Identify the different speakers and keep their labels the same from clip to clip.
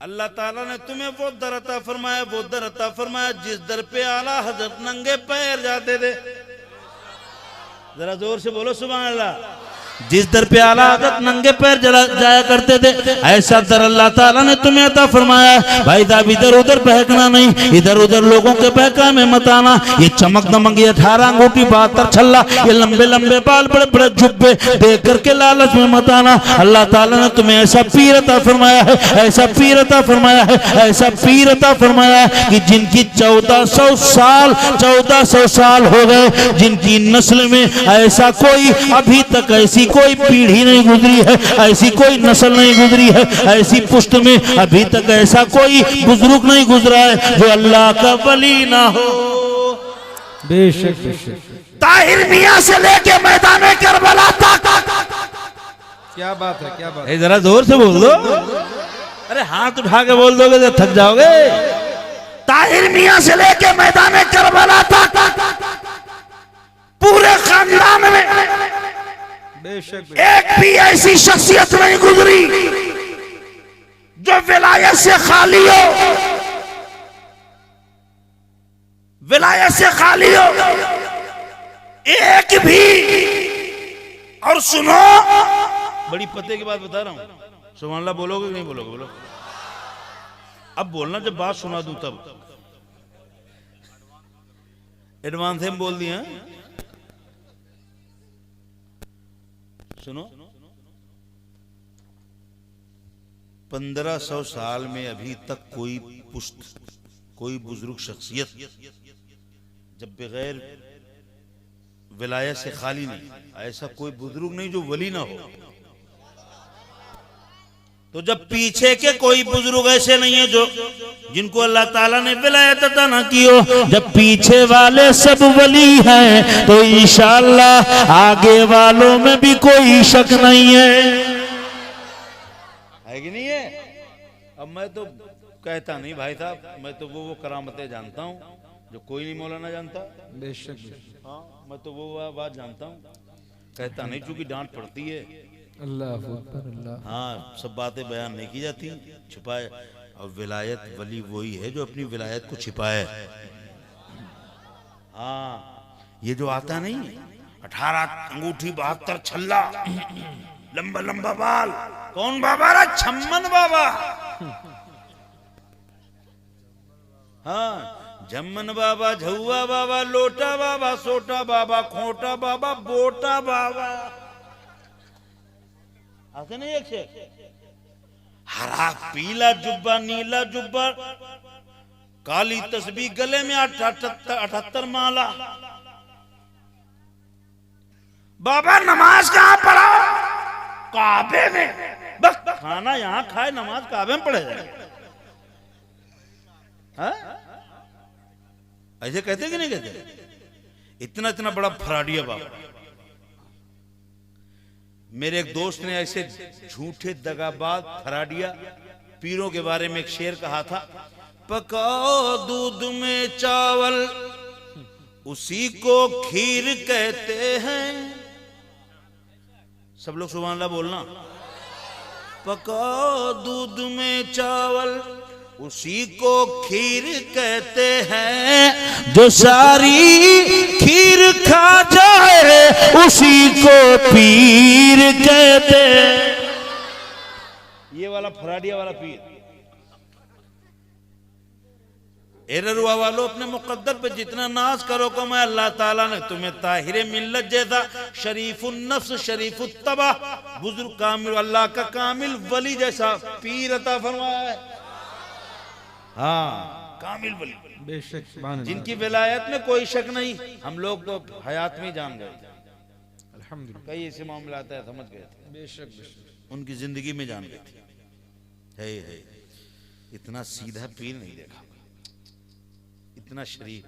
Speaker 1: अल्लाह ताला ने तुम्हें वो दर अता फरमाया, वो दर अता फरमाया जिस दर पे आला हजरत नंगे पैर जाते थे। जरा जोर से बोलो सुभान अल्लाह। जिस दर पे आला हजरत नंगे पैर जाया करते थे, ऐसा दर अल्लाह ताला ने तुम्हें अता फरमाया। भाई साहब इधर उधर बहकना नहीं, इधर उधर लोगों के बहका में मत आना। ये चमक दमक, ये 18 अंगूठी 72 छल्ला, ये लंबे लंबे बाल, बड़े बड़े जुब्बे देख करके लालच में मत आना। अल्लाह ताला ने तुम्हें ऐसा पीर अता फरमाया है, ऐसा पीर अता फरमाया है, ऐसा पीर अता फरमाया है कि जिनकी 1400 साल हो गए, जिनकी नस्ल में ऐसा कोई अभी तक ऐसी कोई पीढ़ी नहीं गुजरी है, ऐसी कोई नस्ल नहीं गुजरी है, ऐसी पुश्त में अभी तक ऐसा कोई बुजुर्ग नहीं गुजरा है जो अल्लाह का वली ना हो।
Speaker 2: बेशक बेशक।
Speaker 1: ताहिर मियां से लेके मैदान करबला तक।
Speaker 2: क्या बात है, क्या बात है।
Speaker 1: जरा जोर से बोल दो। अरे हाथ उठा के बोल दोगे तो थक जाओगे। ताहिर मियां से लेके मैदान करबला तक पूरे खानदान में
Speaker 2: बेशक
Speaker 1: एक भी ऐसी शख्सियत नहीं गुजरी जो विलायत से खाली हो, विलायत से खाली हो एक भी। और सुनो, बड़ी पते की बात बता रहा हूं, सुभान अल्लाह बोलोगे कि नहीं बोलोगे? बोलो। अब बोलना जब बात सुना दूं तब। एडवांस में बोल दिया। सुनो, 1500 साल में अभी तक कोई पुश्त, कोई बुजुर्ग शख्सियत जब बगैर विलायत से खाली नहीं, ऐसा कोई बुजुर्ग नहीं जो वली ना हो। तो जब पीछे के कोई बुजुर्ग ऐसे नहीं है जो जिनको अल्लाह ताला ने विलायत अता ना की हो, जब पीछे वाले सब वली हैं तो इंशाअल्लाह आगे वालों में भी कोई शक नहीं है कि नहीं है? अब मैं तो कहता नहीं भाई साहब, मैं तो वो करामतें जानता हूँ जो कोई नहीं मौलाना जानता।
Speaker 2: बेशक।
Speaker 1: हाँ, मैं तो वो बात जानता हूँ, कहता नहीं, क्योंकि डांट पड़ती है।
Speaker 2: अल्लाह अकबर, अल्लाह।
Speaker 1: हाँ, सब बातें बयान नहीं की जाती, छुपाए। और विलायत वली वही है जो अपनी विलायत को छिपाए। हाँ, ये जो आता नहीं, 18 अंगूठी 72 छल्ला, लंबा लंबा बाल, कौन बाबा रहा? छम्मन बाबा। हाँ, जम्मन बाबा, झुआ बाबा, लोटा बाबा, सोटा बाबा, खोटा बाबा, बोटा बाबा, आते नहीं एक से। हरा पीला जुब्बा, नीला जुब्बा, काली तस्बीह, गले में 78 माला। बाबा नमाज कहाँ पढ़ा? काबे में। बस खाना यहाँ खाए, नमाज काबे में पढ़े जाए। ऐसे कहते कि नहीं कहते? इतना इतना बड़ा फराडिया बाबा। मेरे एक दोस्त ने ऐसे झूठे दगाबाज फराडिया पीरों के बारे में एक शेर कहा था, पकाओ दूध में चावल उसी को खीर कहते हैं। सब लोग सुभान अल्लाह बोलना। पकाओ दूध में चावल उसी को खीर कहते हैं, जो सारी खीर खा जाए उसी को पीर कहते हैं। ये वाला फराडिया वाला पीर। एररुआ वालों, अपने मुकद्दर पे जितना नाज करो कम है, अल्लाह ताला ने तुम्हें ताहिरे मिल्लत जैसा शरीफुन नफ्स, शरीफुत तबा, बुजुर्ग कामिल, अल्लाह का कामिल वली जैसा पीर अता फरमाया है। हाँ, कामिल वली,
Speaker 2: बेशक।
Speaker 1: जिनकी विलायत में कोई शक नहीं। हम लोग तो हयात में जान गए,
Speaker 2: अल्हम्दुलिल्लाह।
Speaker 1: कई ऐसे मामले आता है, समझ गए थे।
Speaker 2: बेशक बेशक।
Speaker 1: उनकी जिंदगी में जान गए थे। है इतना सीधा पीर नहीं देखा, इतना शरीफ,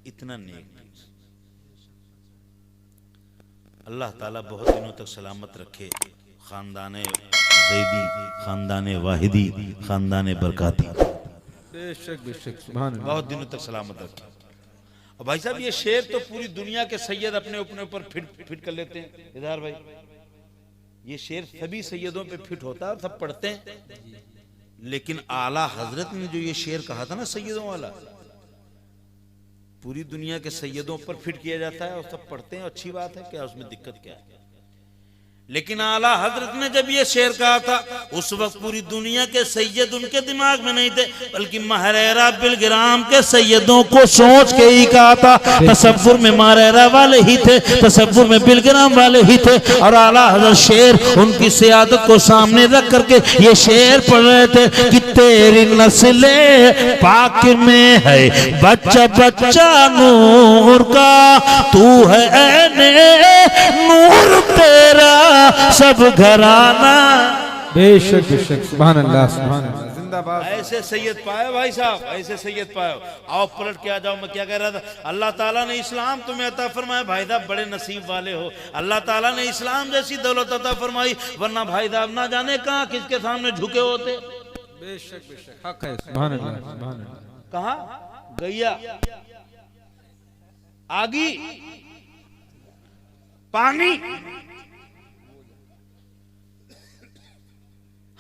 Speaker 1: इतना नेक। अल्लाह ताला बहुत दिनों तक सलामत रखे खानदाने ज़ैदी, खानदाने वाहिदी, खानदाने बरकाती।
Speaker 2: बेशक बेशक। सुभान अल्लाह।
Speaker 1: बहुत दिनों तक सलामत रखे। और भाई साहब, ये शेर तो पूरी दुनिया के सैयद अपने ऊपर फिट कर लेते हैं। इधर भाई, ये शेर सभी सैयदों पे फिट होता है और सब पढ़ते हैं। लेकिन आला हजरत ने जो ये शेर कहा था ना सैयदों वाला, पूरी दुनिया के सैयदों पर फिट किया जाता है और सब पढ़ते हैं, अच्छी बात है, क्या उसमें दिक्कत क्या है। लेकिन आला हजरत ने जब ये शेर कहा था उस वक्त पूरी दुनिया के सैयद उनके दिमाग में नहीं थे, बल्कि महरेरा बिलग्राम के सैयदों को सोच के ही कहा था। तसव्वुर में महरेरा वाले ही थे, तसव्वुर में बिलग्राम वाले ही थे, और आला हजरत शेर उनकी सियादत को सामने रख करके ये शेर पढ़ रहे थे कि तेरी नस्ले पाक में है बच्चा बच्चा नूर का, तू है ऐने नूर तेरा सब घराना।
Speaker 2: बेशक बेशक सुभान अल्लाह सुभान अल्लाह, जिंदाबाद।
Speaker 1: ऐसे सैयद पाए भाई साहब, ऐसे सैयद पाए। आओ पलट के आ जाओ, मैं क्या कह रहा था, अल्लाह ताला ने इस्लाम तुम्हें अता फरमाया, भाई साहब बड़े नसीब वाले हो, अल्लाह ताला ने इस्लाम जैसी दौलत अता फरमाई, वरना भाई साहब ना जाने कहां किसके सामने झुके होते।
Speaker 2: बेशक बेशक हक है, सुभान अल्लाह सुभान अल्लाह।
Speaker 1: कहा गैया, आगी, पानी,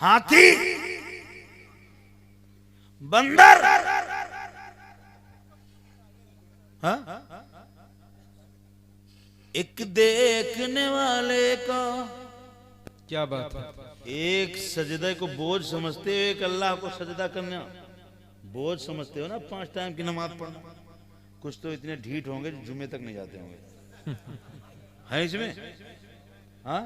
Speaker 1: हाथी, बंदर, हाँ? एक देखने वाले का,
Speaker 2: क्या बात है।
Speaker 1: एक सजदे को बोझ समझते हो, एक अल्लाह को सजदा करना बोझ समझते हो ना। 5 टाइम की नमाज पढ़ना, कुछ तो इतने ढीठ होंगे जो जुमे तक नहीं जाते होंगे है इसमें, हाँ?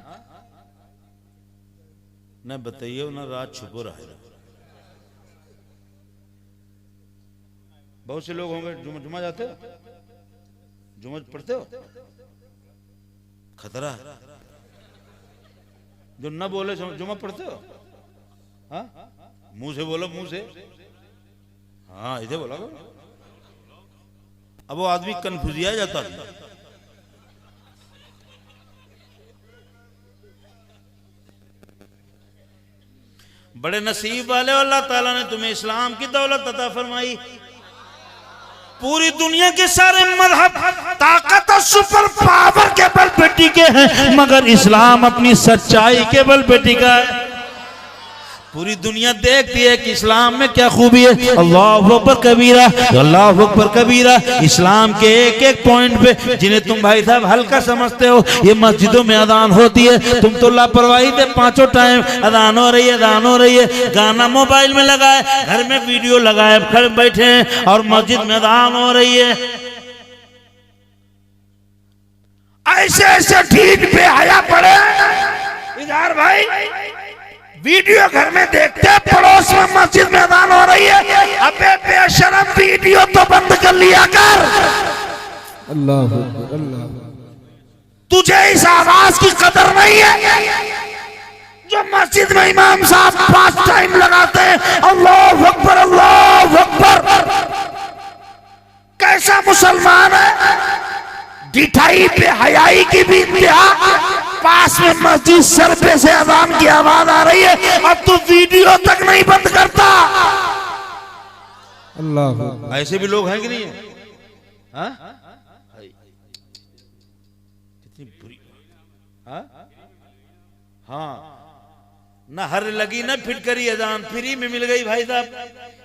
Speaker 1: न बताइए ना रात छुपो रहे। बहुत से लोग होंगे जुमा जाते हो, जुमा पढ़ते हो, खतरा है। जो न बोले जुमा पढ़ते हो, हाँ? मुंह से बोलो, मुंह से, हाँ इसे बोला करो। अब वो आदमी कन्फ्यूजिया जाता है। बड़े नसीब वाले हो, अल्लाह ताला ने तुम्हें इस्लाम की दौलत अता फरमाई। पूरी दुनिया के सारे मजहब ताकत और सुपर पावर के बल पे टिके हैं, मगर इस्लाम अपनी सच्चाई के बल पे टिका है। पूरी दुनिया देखती है कि इस्लाम में क्या खूबी है। अल्लाहु अकबर कबीरा, अल्लाहु अकबर कबीरा। इस्लाम के एक एक पॉइंट पे, जिन्हें तुम भाई साहब हल्का समझते हो, ये मस्जिदों में अजान होती है, तुम तो लापरवाही से 5 टाइम अजान हो रही है, अजान हो रही है, गाना मोबाइल में लगाए, घर में वीडियो लगाए खड़े बैठे हैं और मस्जिद में अजान हो रही है। ऐसे ऐसे ठीक पे हया पड़े इधर भाई, वीडियो घर में देखते हैं, पड़ोस में मस्जिद में अजान हो रही है। अबे बेशरम, वीडियो तो बंद कर लिया कर।
Speaker 2: अल्लाह अकबर अल्लाह।
Speaker 1: तुझे इस आवाज की कदर नहीं है जो मस्जिद में इमाम साहब 5 टाइम लगाते हैं अल्लाह अकबर अल्लाह अकबर। कैसा मुसलमान है, ढिठाई पे हयाई की भी इंतहा। पास में मस्जिद, सर पे से अजान की आवाज आ रही है, अब तू वीडियो तक नहीं बंद करता।
Speaker 2: अल्लाह,
Speaker 1: ऐसे भी लोग हैं कि नहीं है? हाँ? कितनी बुरी, हाँ? हाँ, न हर लगी न फिटकरी अजान फ्री में मिल गई भाई साहब,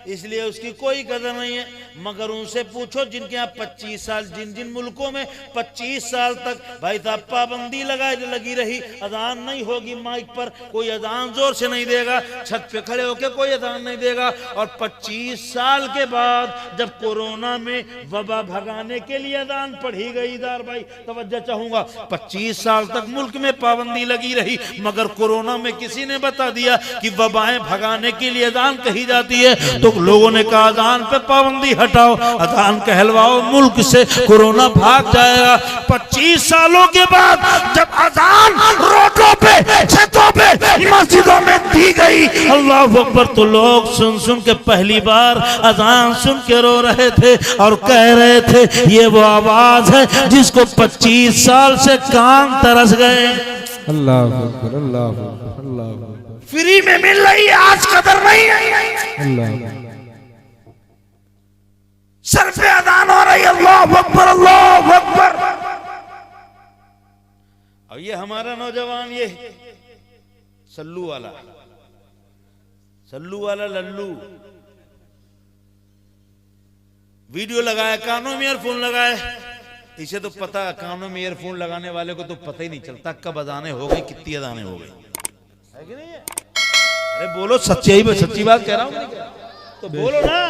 Speaker 1: इसलिए उसकी कोई कदर नहीं है। मगर उनसे पूछो जिनके यहाँ 25 साल, जिन जिन मुल्कों में 25 साल तक भाई साहब पाबंदी लगी रही, अजान नहीं होगी माइक पर, कोई अजान जोर से नहीं देगा, छत पे खड़े होके कोई अजान नहीं देगा। और 25 साल के बाद जब कोरोना में वबा भगाने के लिए अजान पढ़ी गई, इधर भाई तवज्जो चाहूंगा, 25 साल तक मुल्क में पाबंदी लगी रही, मगर कोरोना में किसी ने बता दिया कि वबाएं भगाने के लिए अजान कही जाती है, तो लोगों ने कहा अजान पे पाबंदी हटाओ, अजान कहलवाओ, मुल्क से कोरोना भाग जाएगा। 25 सालों के बाद जब अजान रोडों पे, छतों पे, मस्जिदों में दी गई, अल्लाह अकबर, तो लोग सुन सुन के पहली बार अजान सुन के रो रहे थे और कह रहे थे ये वो आवाज है जिसको 25 साल से कान तरस गए।
Speaker 2: अल्लाह अकबर अल्लाह अकबर अल्लाह अकबर।
Speaker 1: फ्री में मिल रही है, आज कदर नहीं है।
Speaker 2: अल्लाह,
Speaker 1: सर पे अजान हो रही है, अल्लाह अकबर अल्लाह अकबर। और ये हमारा नौजवान, ये सल्लू वाला सल्लू वाला लल्लू वीडियो लगाया, कानों में ईयरफोन लगाए। इसे तो पता, कानों में ईयरफोन लगाने वाले को तो पता ही नहीं चलता कब अजाने हो गई, कितनी अजाने हो गई, है कि नहीं है? अरे बोलो, सच्ची बात कह रहा हूं तो बोलो ना।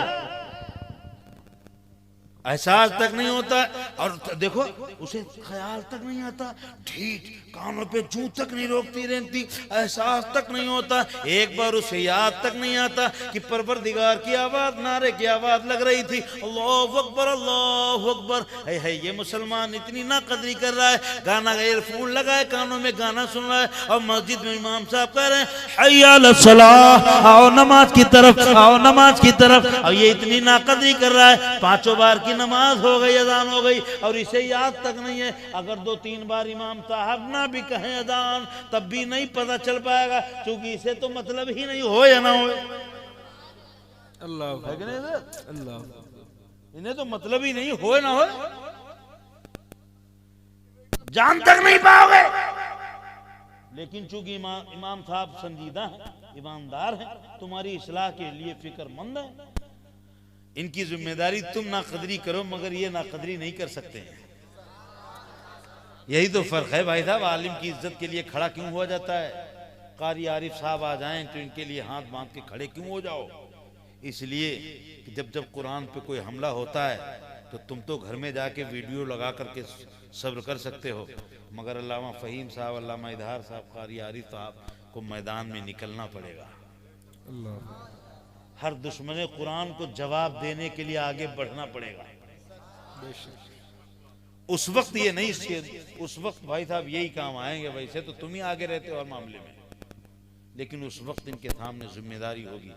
Speaker 1: एहसास तक नहीं होता, और देखो उसे ख्याल तक नहीं आता, ढीठ कानों पे जूं तक नहीं रोकती रहती, एहसास तक नहीं होता, एक बार उसे याद तक नहीं आता कि परवरदिगार की आवाज, नारे की आवाज लग रही थी, अल्लाहु अकबर अल्लाहु अकबर। है ये मुसलमान इतनी नाकदरी कर रहा है, गाना ईयरफोन लगाए, कानों में गाना सुन रहा है, और मस्जिद में इमाम साहब कह रहे हैं हय्या अलस सलाह, आओ नमाज की तरफ, आओ नमाज की तरफ, और ये इतनी नाकदरी कर रहा है, 5 बार की नमाज हो गई, अजान हो गई, और इसे याद तक नहीं है। अगर 2-3 बार इमाम साहब ना भी कहें अजान, तब भी नहीं पता चल पाएगा, क्योंकि इसे तो मतलब ही नहीं हो या ना हो।
Speaker 2: अल्लाह
Speaker 1: है कि नहीं सर?
Speaker 2: अल्लाह,
Speaker 1: इन्हें तो मतलब ही नहीं हो ना हो, जान तक नहीं पाओगे। लेकिन चूंकि इमाम साहब संजीदा हैं, ईमानदार हैं, तुम्हारी इस्लाह के लिए फिक्रमंद है, इनकी जिम्मेदारी तुम नाकदरी करो, मगर ये नाकदरी नहीं कर सकते हैं। यही तो फर्क है भाई साहब, आलिम की इज्जत के लिए खड़ा क्यों हुआ जाता है? कारी आरिफ साहब आ जाएं तो इनके लिए हाथ बांध के खड़े क्यों हो जाओ? इसलिए कि जब कुरान पे कोई हमला होता है तो तुम तो घर में जाके वीडियो लगा करके सब्र कर सकते हो, मगर अल्लामा फ़हीम साहब, अल्लामा इजहार साहब, कारी आरिफ साहब को मैदान में निकलना पड़ेगा। हर दुश्मन कुरान को जवाब देने के लिए आगे बढ़ना पड़ेगा। उस वक्त ये नहीं, उस वक्त भाई साहब यही काम आएंगे। वैसे तो तुम ही आगे रहते हो हर मामले में, लेकिन उस वक्त इनके सामने जिम्मेदारी होगी,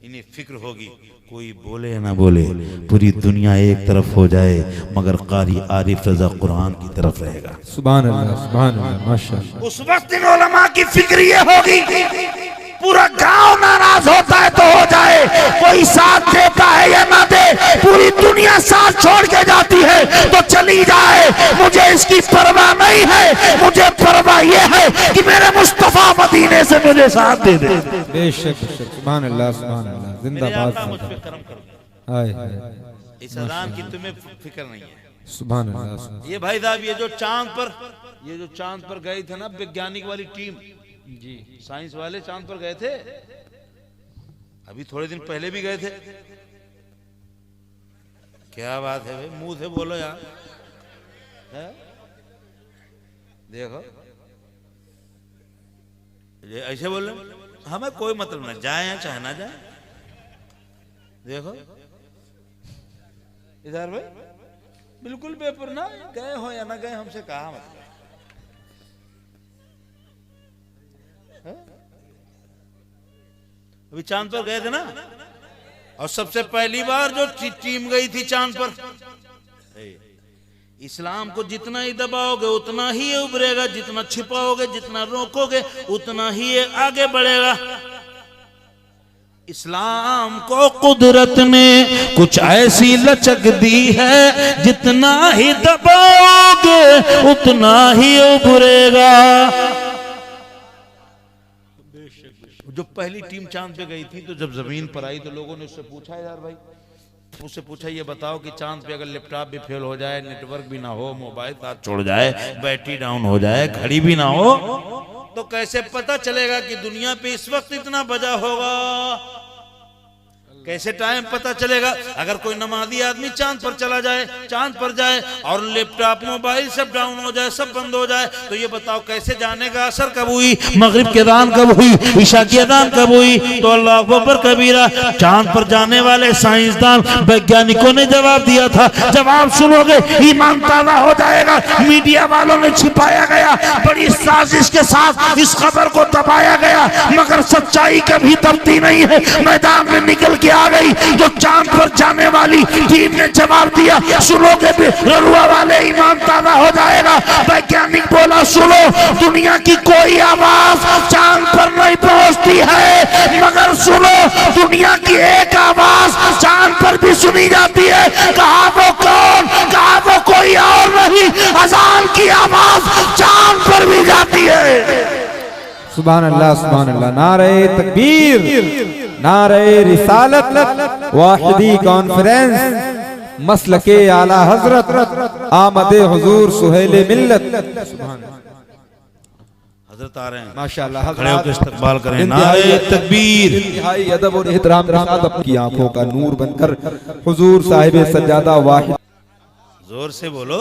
Speaker 1: इन्हें फिक्र होगी, कोई बोले या ना बोले, पूरी दुनिया एक तरफ हो जाए, मगर कारी आरिफ रजा कुरान की तरफ रहेगा।
Speaker 2: सुभान अल्लाह, माशाअल्लाह।
Speaker 1: उस वक्त इन उलमा की फिक्र ये होगी, पूरा गांव नाराज होता है तो हो जाए, कोई साथ देता है या ना दे, पूरी दुनिया साथ छोड़ के जाती है तो चली जाए, मुझे इसकी परवाह नहीं है। मुझे परवाह ये है कि मेरे मुस्तफा मदीने से मुझे साथ दे दे।
Speaker 2: बेशक, सुभान अल्लाह, जिंदाबाद। हाय
Speaker 1: इस अज़ान की तुम्हें फिक्र नहीं है।
Speaker 2: सुभान अल्लाह।
Speaker 1: ये भाई साहब, ये जो चांद पर गए थे ना वैज्ञानिक वाली टीम, जी साइंस वाले चांद पर गए थे, अभी थोड़े दिन पहले भी गए थे। क्या बात है भाई, मुंह से बोलो यार, है? देखो ये ऐसे बोल रहे, हमें कोई मतलब ना, जाए या चाहे ना जाए। देखो इधर भाई बिल्कुल बेपुर ना, गए हो या ना गए, हमसे कहा मतलब। अभी चांद पर गए थे ना, और सबसे पहली बार जो टीम गई थी चांद पर, इस्लाम को जितना ही दबाओगे उतना ही ये उभरेगा, जितना छिपाओगे, जितना रोकोगे, उतना ही ये आगे बढ़ेगा। इस्लाम को कुदरत ने कुछ ऐसी लचक दी है, जितना ही दबाओगे उतना ही उभरेगा। जो पहली टीम चांद पे गई थी, तो जब जमीन पर आई तो लोगों ने उससे पूछा, यार भाई उससे पूछा, ये बताओ कि चांद पे अगर लैपटॉप भी फेल हो जाए, नेटवर्क भी ना हो, मोबाइल साथ छोड़ जाए, बैटरी डाउन हो जाए, घड़ी भी ना हो, तो कैसे पता चलेगा कि दुनिया पे इस वक्त इतना बजा होगा? कैसे टाइम पता चलेगा? अगर कोई नमाजी आदमी चांद पर चला जाए, चांद पर जाए, और लैपटॉप मोबाइल सब डाउन हो जाए, सब बंद हो जाए, तो ये बताओ कैसे जानेगा असर कब हुई, मगरिब की अज़ान कब हुई, ईशा की अज़ान कब हुई? तो अल्लाह अकबर कबीरा। चांद पर जाने वाले साइंसदान वैज्ञानिकों ने जवाब दिया था। जवाब सुनोगे ईमान ताज़ा हो जाएगा। मीडिया वालों ने छिपाया गया, बड़ी साजिश के साथ इस खबर को दबाया गया, मगर सच्चाई कभी दबती नहीं है, मैदान में निकल के आ गई। जो चांद पर जाने वाली टीम ने जवाब दिया, सुनोगे भी ररुआ वाले ईमान ताज़ा हो जाएगा। वैज्ञानिक बोला, सुनो, दुनिया की कोई आवाज चांद पर नहीं पहुंचती है, मगर सुनो, दुनिया की एक आवाज चांद पर भी सुनी जाती है। कहा वो कौन? कहा वो कोई और नहीं, अज़ान की आवाज चांद पर भी जाती है।
Speaker 2: सुभान अल्लाह, सुभान अल्लाह, नारे तकबीर। नारे रिसालत वाहिदी कॉन्फ्रेंस मसलके आला हजरत आमदे हुजूर सुहेले मिल्लत।
Speaker 1: हजरत आ रहे हैं
Speaker 2: माशाअल्लाह।
Speaker 1: खड़े होकर इस्तकबाल करें। नारे तकबीर।
Speaker 2: इंतहाई अदब और एहतराम के साथ अपनी आंखों का नूर बनकर हुजूर साहिब सज्जादा वाहिद।
Speaker 1: जोर से बोलो।